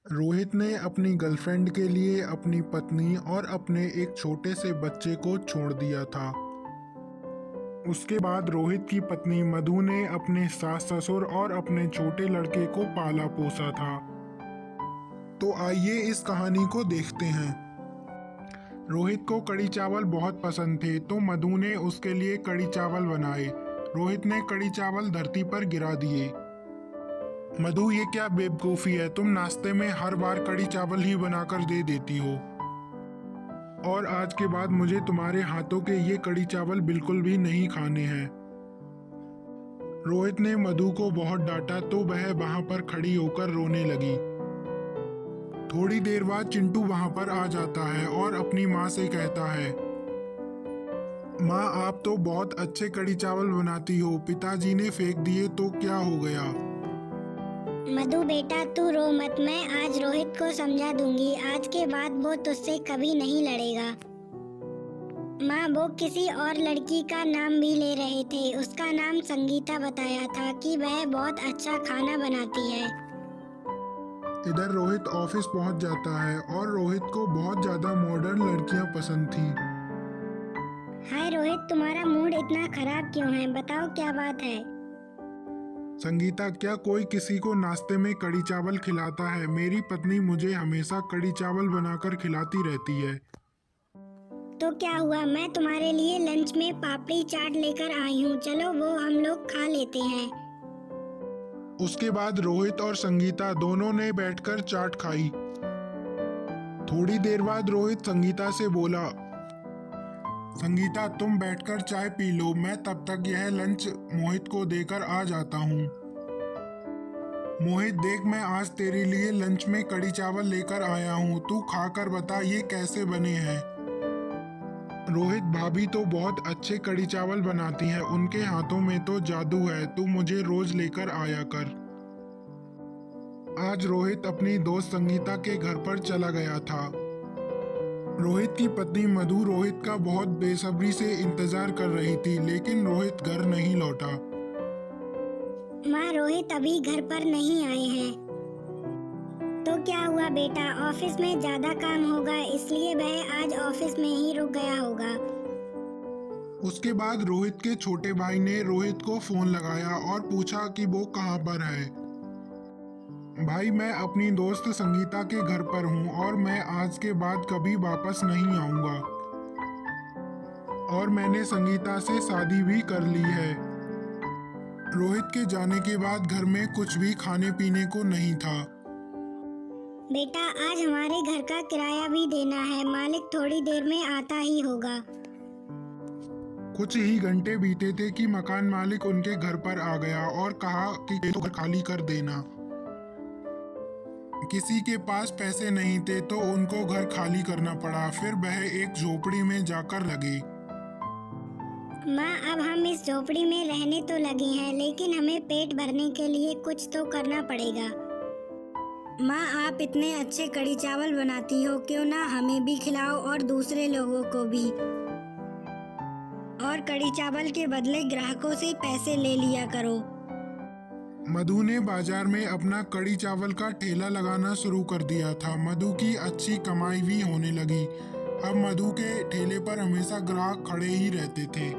रोहित ने अपनी गर्लफ्रेंड के लिए अपनी पत्नी और अपने एक छोटे से बच्चे को छोड़ दिया था। उसके बाद रोहित की पत्नी मधु ने अपने सास ससुर और अपने छोटे लड़के को पाला पोसा था। तो आइए इस कहानी को देखते हैं। रोहित को कड़ी चावल बहुत पसंद थे, तो मधु ने उसके लिए कड़ी चावल बनाए। रोहित ने कड़ी चावल धरती पर गिरा दिए। मधु, ये क्या बेवकूफ़ी है, तुम नाश्ते में हर बार कड़ी चावल ही बनाकर दे देती हो और आज के बाद मुझे तुम्हारे हाथों के ये कड़ी चावल बिल्कुल भी नहीं खाने हैं। रोहित ने मधु को बहुत डांटा तो वह वहां पर खड़ी होकर रोने लगी। थोड़ी देर बाद चिंटू वहां पर आ जाता है और अपनी माँ से कहता है, माँ आप तो बहुत अच्छे कड़ी चावल बनाती हो, पिताजी ने फेंक दिए तो क्या हो गया। मधु बेटा तू रो मत, मैं आज रोहित को समझा दूंगी। आज के बाद वो तुझसे कभी नहीं लड़ेगा। माँ वो किसी और लड़की का नाम भी ले रहे थे, उसका नाम संगीता बताया था कि वह बहुत अच्छा खाना बनाती है। इधर रोहित ऑफिस पहुंच जाता है और रोहित को बहुत ज्यादा मॉडर्न लड़कियां पसंद थी। हाय रोहित, तुम्हारा मूड इतना खराब क्यों है? बताओ क्या बात है? संगीता, क्या कोई किसी को नाश्ते में कड़ी चावल खिलाता है? मेरी पत्नी मुझे हमेशा कड़ी चावल बनाकर खिलाती रहती है। तो क्या हुआ, मैं तुम्हारे लिए लंच में पापड़ी चाट लेकर आई हूँ, चलो वो हम लोग खा लेते हैं। उसके बाद रोहित और संगीता दोनों ने बैठकर चाट खाई। थोड़ी देर बाद रोहित संगीता से बोला, संगीता तुम बैठकर चाय पी लो, मैं तब तक यह लंच मोहित को देकर आ जाता हूँ। मोहित देख, मैं आज तेरे लिए लंच में कड़ी चावल लेकर आया हूँ, तू खाकर बता ये कैसे बने हैं। रोहित, भाभी तो बहुत अच्छे कड़ी चावल बनाती हैं, उनके हाथों में तो जादू है, तू मुझे रोज लेकर आया कर। आज रोहित अपनी दोस्त संगीता के घर पर चला गया था। रोहित की पत्नी मधु रोहित का बहुत बेसब्री से इंतजार कर रही थी, लेकिन रोहित घर नहीं लौटा। माँ रोहित अभी घर पर नहीं आए हैं। तो क्या हुआ बेटा, ऑफिस में ज्यादा काम होगा इसलिए वह आज ऑफिस में ही रुक गया होगा। उसके बाद रोहित के छोटे भाई ने रोहित को फोन लगाया और पूछा कि वो कहाँ पर है। भाई, मैं अपनी दोस्त संगीता के घर पर हूँ और मैं आज के बाद कभी वापस नहीं आऊँगा और मैंने संगीता से शादी भी कर ली है। रोहित के जाने के बाद घर में कुछ भी खाने पीने को नहीं था। बेटा आज हमारे घर का किराया भी देना है, मालिक थोड़ी देर में आता ही होगा। कुछ ही घंटे बीते थे कि मकान मालिक उनके घर पर आ गया और कहा कि घर खाली कर देना। किसी के पास पैसे नहीं थे तो उनको घर खाली करना पड़ा। फिर वह एक झोपड़ी में जाकर लगे। माँ अब हम इस झोपड़ी में रहने तो लगे हैं, लेकिन हमें पेट भरने के लिए कुछ तो करना पड़ेगा। माँ आप इतने अच्छे कड़ी चावल बनाती हो, क्यों ना हमें भी खिलाओ और दूसरे लोगों को भी, और कड़ी चावल के बदले ग्राहकों से पैसे ले लिया करो। मधु ने बाजार में अपना कड़ी चावल का ठेला लगाना शुरू कर दिया था। मधु की अच्छी कमाई भी होने लगी। अब मधु के ठेले पर हमेशा ग्राहक खड़े ही रहते थे।